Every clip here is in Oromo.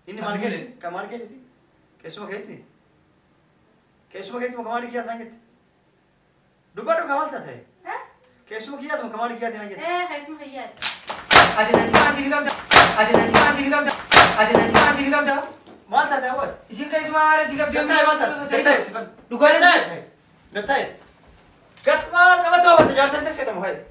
إني ماركت كماركت كيسو كيتي كيسو كيتي مكمالي كيات نانجت دوبارو كمال تاتي كيسو كيات مكمالي كيات نانجت خيسو كيات ada nanti ada ما أنت تهود isim kai semua ada jika dia قطعي سفن dugaan قطعي كتمال كما توه تجارة أنت سيتم هاي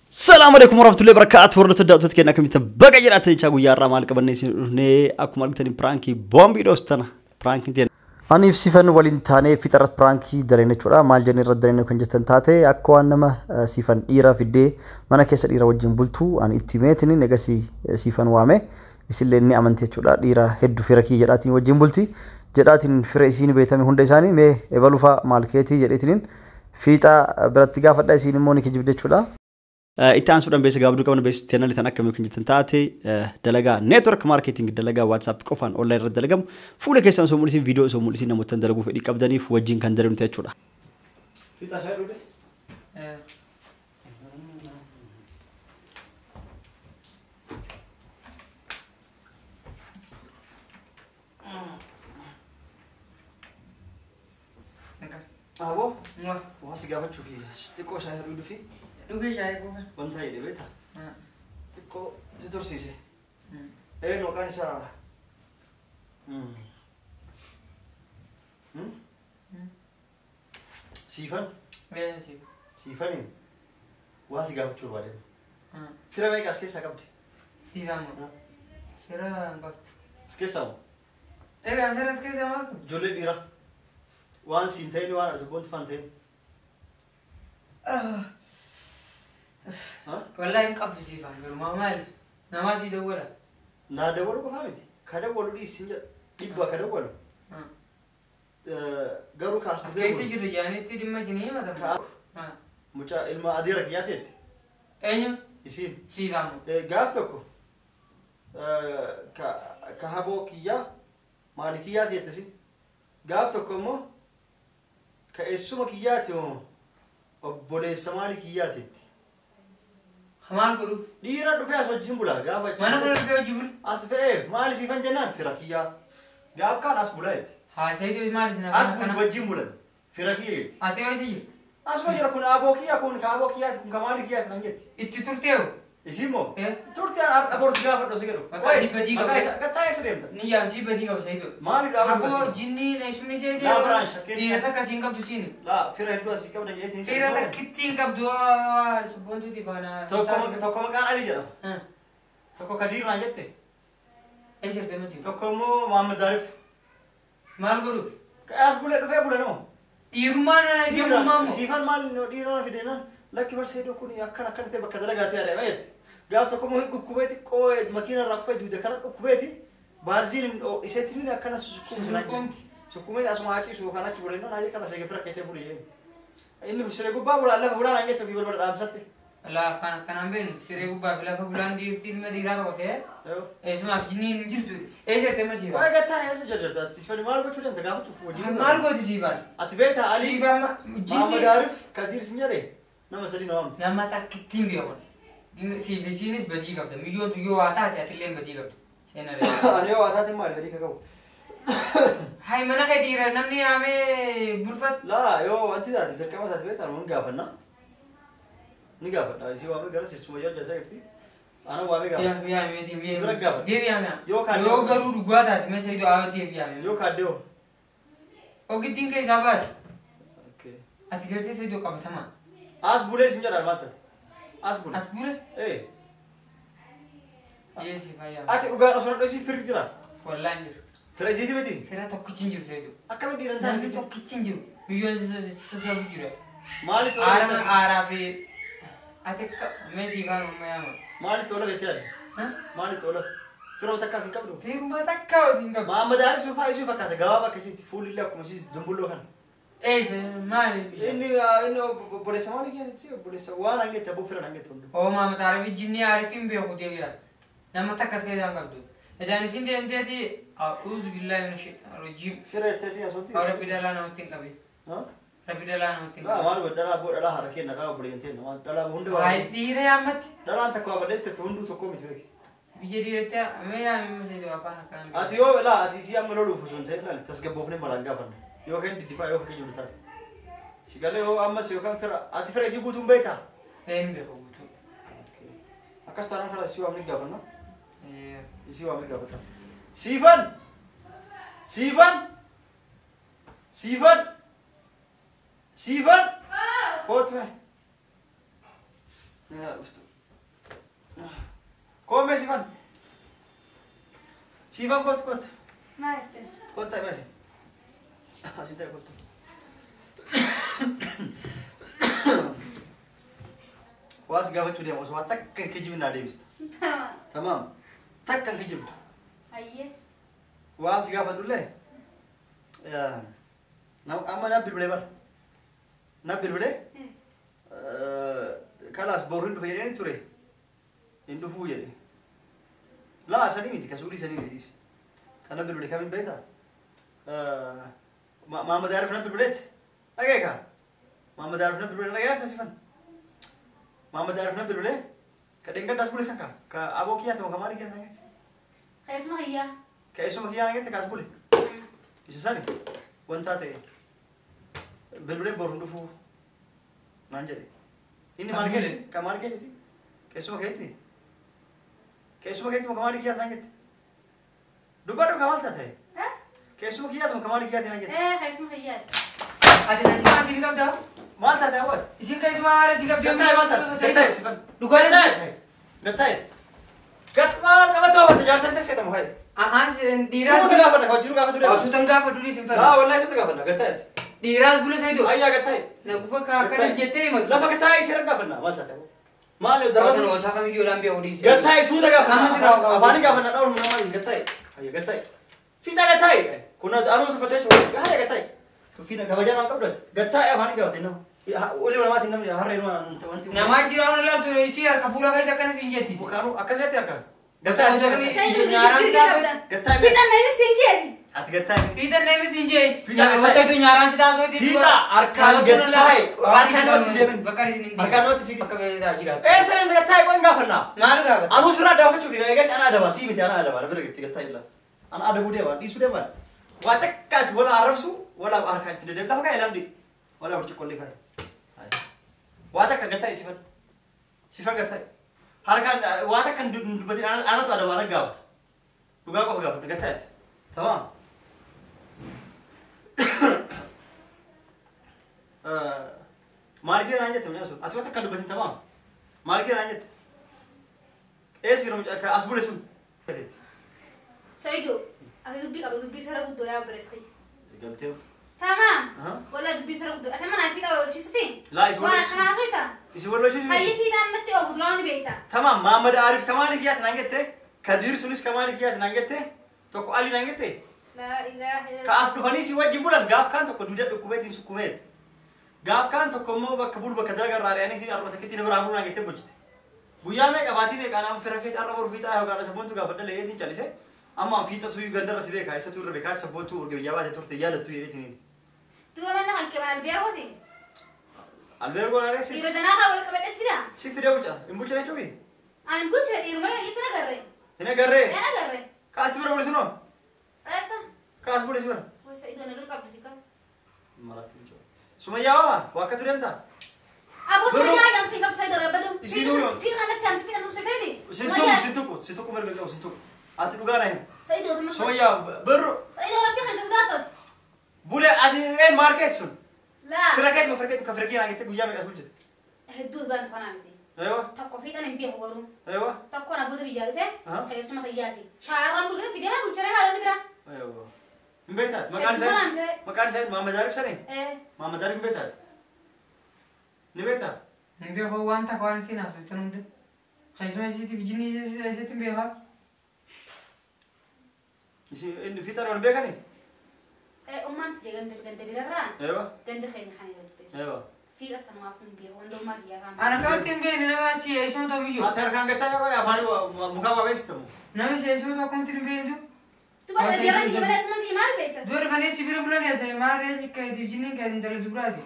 السلام عليكم ورحمة الله وبركاته ورحمة الله وبركاته كم يتبقى جراتي شاقو يارا مالك بنيسي نه أكو مالك تاني برانكي بومبي دوستنا برانكي تاني أنا في سيفن ولين تاني في طرف برانكي درينه شورا مال جاني رد درينه كنجتن تاتي أكو أنما سيفن إيرا في الدي مانا كيس إيرا وجين بولتو أنا اتميتني نجاسي سيفن وامه يسلني أمانتي شورا إيرا هدو فرقي جراتي وجين بولتي جراتين فرقيسين بيتامي هندي ساني مه إبالوفا مالكيتي جراتين فيتا براتيجا فدا سين موني كجبدة شورا إتانس بدن بيس قابلو كمان بيس تينا اللي تناكم يمكن جتنتاتي دلقا نتورك ماركتينج دلقا واتساب كوفان أونلاين رد دلقا فول كيسان سوموليسين فيديو سوموليسين نموتن دلقو في كابداني فوجين كان درم تيجورا في تشاهد وده أهو واسي قابل شوفي تكو شاهد وده في duga jaya bukan بنتهاي دي بيتها تكو زدور سيسي إيه لو كان شاء سيفن ya sih سيفنين واسي قابل شو بعدين فيرا مايك أسكي سكبتي sih kamu kira enggak أسكي سام kan kira sekali sama aku جولي ديرا وان سينتين وان أزبون فانتين والله انقبض sih kan rumah mal nama sih dua نادا ولو كفامتي كذا ولو دي سنجا يبغى كذا ولو قالوا كاس كيف تجري يعني تدي ما جنيه ما تبغى مچا ilma adirak yaafet enyu isin sih kamu gaaftoko ka habo kiya maliki yaafet isin gaaftoko mo ka esuma kiyati mo obole samali kiyati hamaal guru dira du fas wajin bula gaafa mana guru dia jubul asfe mali sifan janan firakiya gaaf kan asbulayt ha saya tu mal sih asbul wajin bulan firakiyet ate aja sih asma jira kun abokiya kun ka abokiya kun kamali kiyat nanget itu turteo isimo eh turte abor sigafa do sigero Maka si badi ka kata isrem ni ya si badi ka saya tu mali da aku jinni na isuni saya La branch, okay. dia tak kasih ingkap tu sini la fira do sikam da yeti dia tak kitti ingkap dua sebon tu di mana to ko kan ali jara to ko kadir nanget eh sih tu masih to ko mo muhammad arif mal guru ka as bule do fe bule no di rumah na dia rumah sifan mal no di no fidena laki bar sedo kuni akana kan te bakadala gati are ayet gaaf to ko mo dukubeti ko makina rakfa jude kan dukubeti barzin o isetini akana sukumeti asuma haki su kana ki bule no na kana sege fira kete bule inni fusere gubba bula allah bula nanget to fi bal bal amsate la kan amben sire gubba bila fa bulan di tin me di rato ke eh semua jinni jirtu eh sih tu masih wa gata ya se jajarta sifani mal go chulen ta gaaf to wajin mal go di jiban atbeta ali jiban muhammad arif kadir sinyare nama sadi no am nama tak kitim dia kan si vecinis badi kapta milyon tu yo ata ya tilen badi kapta sena re ani yo atate mal badi ka hai mana kayak dira namni ame burfat لا يو أنت ذات تركمة ذات بيت أنا ونقافنا نقافنا إذا وامي قرص يسوي يوم جزائرتي أنا وامي قاف ya me di Sebenarnya gafat. dia ya me Yo kan yo garu gua tadi me sai do awat dia ya me يو كاديو o gitin kai sabas أوكي ati gerte sai do kabatama أس بولي سنجر الماتت أس بولي asbule إيه yes ya أتي أوغان أصلا بس يفرق جرا wallahi فرق زيتي بتي kira tokkicin jiru sai do أكمل ديران namni تاني tokkicin jiru milyon sesabu jiru مالي aram تولا arafi ati me si kan me ya مالي تولا بيتيار ha مالي تولا فرق تكاسي كبرو fi rumah takau tinggal ما مدارس سوفا يسوفا كذا جوابا كسي فول الله كم سي دمبلو كان eh mal إنه بولي سمالي كذا تسي بولي سوانا عنك تبو فرق عنك تندو oh mama tarabi jinni arifin be ko dia nama takas kai jam kabdu edan sinde ente di a'udzu billahi minash shaitanir rajim فرق تاتي أصوتي rabbi dala na mutin kabi ها rabbi dala na mutin لا ما نقول دلا بقول دلا هركين دلا بقول ينتين ما دلا هندو hai dire amat دلا أنت كوا بدي استر هندو تكو متوك بيجي ديرتها ما يعمل مثل وافانا كلام ati yoo laa ati si amma loluuf osoo hin ta'in laali tasgabboofnee malaan gaafanna yoo kan diddifaa yoo kan jiru taate si galee yoo ammas yookaan fira ati fira isii guutuun beektaa هين بيخوتو akkas taanaan kana isii waamni gaafanna isii waamni gaafata siifan kootume koome siifan kootu Maaltu? kootu himesi asii ta'e kootu waas gaafachuu deema osoo waan takka hin kijibin naa deebista Tamam. tamaam takka hin kijibdu Ayyee. waas gaafadhullee amma na bilbilee bara na bilbilee kalaas boru hin dhufe jedheen ture hin dhufuu jedhe laa sanii miti kasuudhii sanii miti kana bilbilee kamiin beektaa Maamad Arif na bilbileet dhageeka Maamad Arif na bilbilee dhageerta sifan Maamad Arif na bilbilee ka dhengadhaas bule sanka ka aboo kiyyaate moo ka maalii kiyyaate nageesse Keessuma hiyyaa. ka isuma kiyyaa nageette kaas bule isa sani wantaa ta'e bilbilee boru hin dhufuu naan jedhe inni maal geesse ka maal geessiti keessuma keetti moo ka maalii kiyyaate naan jette dubbadhu ka maal taate keessuma kiyyaate moo ka maalii kiyyaate naan jette Keessuma hiyyaati. ati nanti mati digabda maal taate awwaat isin kaisma mala digabda gattaa'e maal taate gattaa'e sifan gattaa'e gat maal qabatoo wanta jaartan tasseeta moo haye an Suuta diras gaafanna ka wajjinu gaafatu deema asutan gafa duli sin laa fara wallahi suuta gaafanna gattaa'eeti diras bulu saido ayyaa gattaa'e na kuba ka kana jette ma lafa gattaa'e isiran gaafanna maal taate maal yoo darbatu darbatu no sa kami yo lambe odi gattaa'e suuta Amma gaafanna sirraa afaanii gaafanna dhawul mana maali gattaa'e ayya gattaa'e fiixa gattaa'e kun anuutu fatee cuudha haaya gattaa'e tu fiina kabajaa waan qabdati gattaa'e afaanii gaafate nama olii walamaati namni harree wanti nama jira on la to isi ar kafula ka kana sin jetti bukaanu akkasitti harkaan gattaa'e Sayyiduu Nyaaraan gidduu taate- qabda. gattaa'e Fiixan na ibsi hin jeeti. ati gattaa'e Fita nemi sinje Fita ya gattaa'e. wata tu nyaran sita so ti Fiixa harkaan gattaa'e harkaan nootti deemin bakari nin harkaan nootti fiixa bakka be da jira sireen gattaa'e waan gaafannaa mal ga Anu sirraa daafachuuf eegas ana adaba sii miti ana adaba bira girti gattaa illa ana adabuu deema dhiisuu deeman waa takkaati wala arrabsu wala harkaan itti deddeebi lafa kaa'e lamdi wala burcuqqollee kaa'e waa takka gattaa sifan gattaa harkaan waa takka hin dubbatin anatu adaba ana gaafata dhugaa qofa gaafata gattaati tamaam maal kee naan jette minyaa sun ati waa takka dubbatin tamaam maal kee naan jette ees yeroo ka as bule sun Sayyiduu. Ati dubbii qaba dubbii sara guddoo dhaa barees kaji. galtee Tamam. Walla dubbii sara guddoo. Ati mana fi qaba hojjisu fi. Laa, isa Waan waliin- akkanaa haasofta. isi walloo Hayyi fiixaan natti ogu duraan ni beekta. Tamam, Muhammad Arif kamaali kiyyaati naan jette Kadir sunis kamaali kiyyaati naan jette tokko Ali naan jette Laa ilaaha ka illallah. as dhufanii si wajjin bulan gaaf kaan tokko duudaa dhukkubeetiin sukkumeet gaaf kaan tokko immoo bakka bulu bakka dalaga irraa ari'aniitiin arba takkitti na biraa buluu naan jettee bulchite guyyaa meeqa baatii meeqa nama fira kee arra boru fiixaa yookaan sabboontu gaafadha leeyeetiin calise amma fiixatu gandarra si beekaa isatu irra beekaa sabboontu urge biyyaa baate turte yaadattu jedheetiin Duba manna kan kee maal biyaa gooti. albeergoo naan si Dhiirota naa haa wal qabadhes fida. si fidee bulcha hin bulchine chubi Ani bulcha dhiiruma itti nagarre. hin agarree Yaa nagarre. kaasi bira bulisunoo Eessa? kaas bulis bira Way Sayyiduu nagar qabdu si kan. maratti hin jiru sumayyaa waama waa akkatu deemtaa Aboo Sumayyaa jedhamtu fi qabdu Sayyiduu rabbadu. Isiin duuba. Fiixaan natti hamti fiixaan tumsa ta'e. Sintuku merga kau sintuku. Ati dhugaa na him. Sayyiduu tuma. Somayyaa birru Sayyiduu rabbi kan kasgaatatu. bule ati maal keessun. Laa. Firakeet ma firakeet ka firakee naagette guyyaa meeqas bulchite. Hedduu baan tufanaa miti. Eewa Tokko fiixaan hin beeku garuu. eewa Tokko na buutu biyyaa dhufe. Aha. Keessuma fayyaati. Shaarraan bulgata fidee mana bulcharee maaloo ni bira. eewa. Hin beektaat maqaan Hedduu isaa banaan ta'e. maqaan isaa Muhammad Arif sani. Eh. Muhammad Arif hin beektaat. Ni beektaa. ndio ho wanta kwa sina so tanumde khaisma siti bijini siti beha Isi inni fiixaan wal beekani. Ummaan tijjee ganda birarraa. Eewa Ganda keenya kan jedhamte. eewa. Fiiqa sanumaaf hin beeku. Wanda ummaa tiyyaa kan. ana kam tin be ne ma si eso to biyo Ati harkaan gattaa qaba afaan mukaa waa beeksistamu. na si eso to kon tin be ndu Tu baata diyaraa tiyya malee asuma tiyya maal beekta? dur fane si biru bulan ya sai mare ka bijini ka ndal dubradi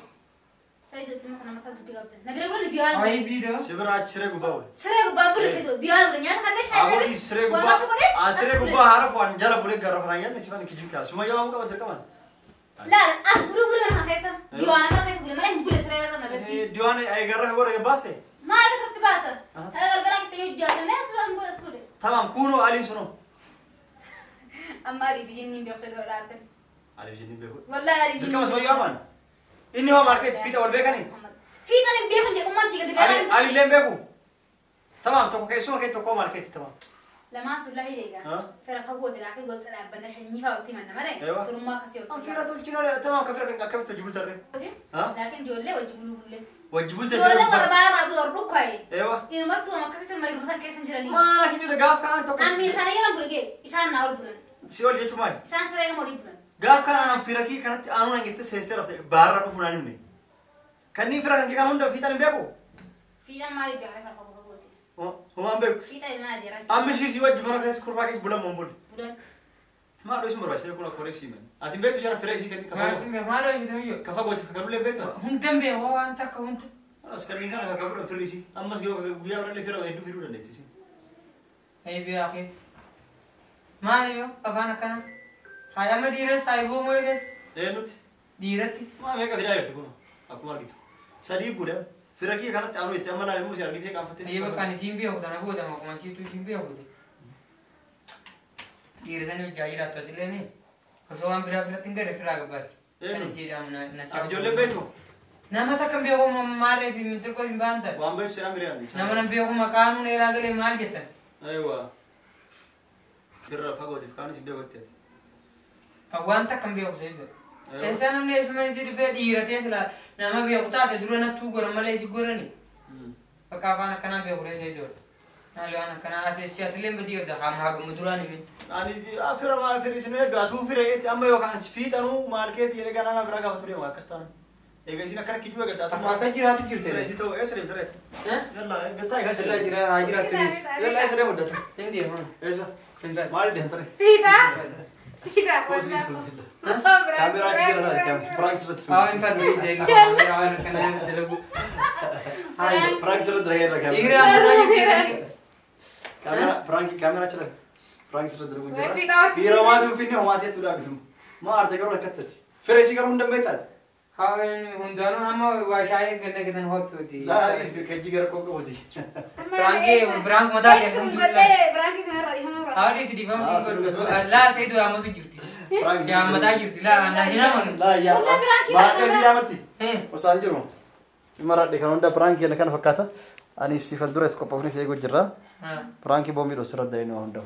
سيدو تما كنا مثلا تبي قبض نبي نقول ديال Ay biro. سبرات سرق وفاول سرق بامبر سيدو ديال بنيا خليش أبغى سرق وفا سرق وفا عارف وان جرب ولا جرب رانيا نسيبان كذي سوما يوم كم أدرك كمان لا أصبروا بقول أنا خايسة ديال أنا خايسة بقول ما لك بقول سرق أنا بدي ديوان أي جرب ولا جباسته ما أعرف كيف تباسه هذا القرآن تيجي ديال الناس وأنا بقول أسكت تمام كونوا علي سنو أما اللي بيجيني بيقصد راسه علي جنين بيقول والله علي كم اسمه يومان إني هو ماركت فيتا ولا بيكاني في تاني بيخون جي أمتي كده علي لين بيقول تمام تو كيسوا كي تو ماركت تمام لما سؤال هي جيجا فرق هو ده لكن قلت أنا بندش نيفا وقتي من نمرة أيوة فرما كسيو أم فيرا تقول جنوا تمام كفرق كم تجيبوا ترى لكن جولة وجبلو بلة وجبوا جولة تسرق وربع رابو وربو كاي أيوة إنه ما تو ما كسيت ما يرمسان كيسن جراني ما أنا كذي جاف كان تو أمي لسانة يلا بقولك إنسان ناول بقول سيول جت شمال إنسان سرقة موري بقول جاف كان أنا فيرا كانت أنا نجت سيستر أفتح بارا رفو فلان مني كني فيرا كان كمان ده فيتا نبيعه في ده ما يبيع على فرق بقولي هو أم بيعه في ده ما ديران أم شيء سوى جماعة كيس كورفا كيس بولا ممبول بقول ما أدري اسمه رأسي يقول أكوريف سيمن أتين بيتو جانا فيرا شيء كني Ma lo yi tamiyo. كفا قوي تفكروا لي بيتو Hundan be ho anta ka hunta. خلاص كان كان كابور فيرا شيء أما سجوا ويا ولا فيرا ويدو فيرو ده نتيسي Ay bi akhi. Ma yo abana kana. Hay ama dire sai bo moyge. إيه نوت Dirati. ما ميكا فيرا يرتكونه أكو ماركتو سادي بولا فيرا كي كانت أنا يتأمل على الموسى أرجع كام فتسي Ayo kan simbi ho dana bo da ma kuma si tu simbi ho de. Diratani jaira to dilene. Kaso am bira bira tingare fira ga bar. Kan jira na أجولة بيتو Nama ta kan be ho mare fi min ko imbanta. وام بيف سلام بريان Nama nan be ho makanu ne ra gale mal jetta. أيوة فيرا فاقو تفكاني سبيه وقتها Awanta kan be ho seido. Insan ne isman si fe dirate sala nama be ho ta de durana tu gora male si gorani. Pakavana kana be ho re seido. Nalo ana kana ate si atlem be dio da ham ha mudurani min. يعني فيرا ما فيرا سنة قاتو فيرا إيه أما يو كان سفيت أنو ماركت يلي كان أنا براك أفتوري ما كستان إيه كذي نكنا كيجوا قلت Apa ka jira tu jirte. فيرا سيتو إسرائيل ترى Ha? يلا قلت هاي Sala غسل jira hajira tulis. يلا إسرائيل مدة Endi ha. إيش Tenda. ما أدري ترى في ده في ده كوسي كاميرا تيجي لنا كام فرانك سرت Ah in fact we say ka ana kana delabu. Hai. فرانك سرت رجع كاميرا Igra amada كاميرا فرانك كاميرا ترى فرانك سرت رجع في ده فيرا ما تو فيني هو ما تيجي تقول ما أرتك ولا كتت فيرا سيجار من دم بيتات Hawen hundano hama wa shaye ganda gidan hot hoti. لا كجي غير كوكو ودي Brank mada ke alhamdulillah. براكي كان رأي هم رأي Hari si difam la saidu amatu jirti. فرانك Ya mada jirti la ana hina man. لا يا ما كذي يا متي Eh. وسانجرو مرة دي كانوا ده فرانك اللي كان فكاتا أنا في سيفل دورة كوبا فني سيجو جرا Ha. فرانكي بومي روسرة درينو هوندا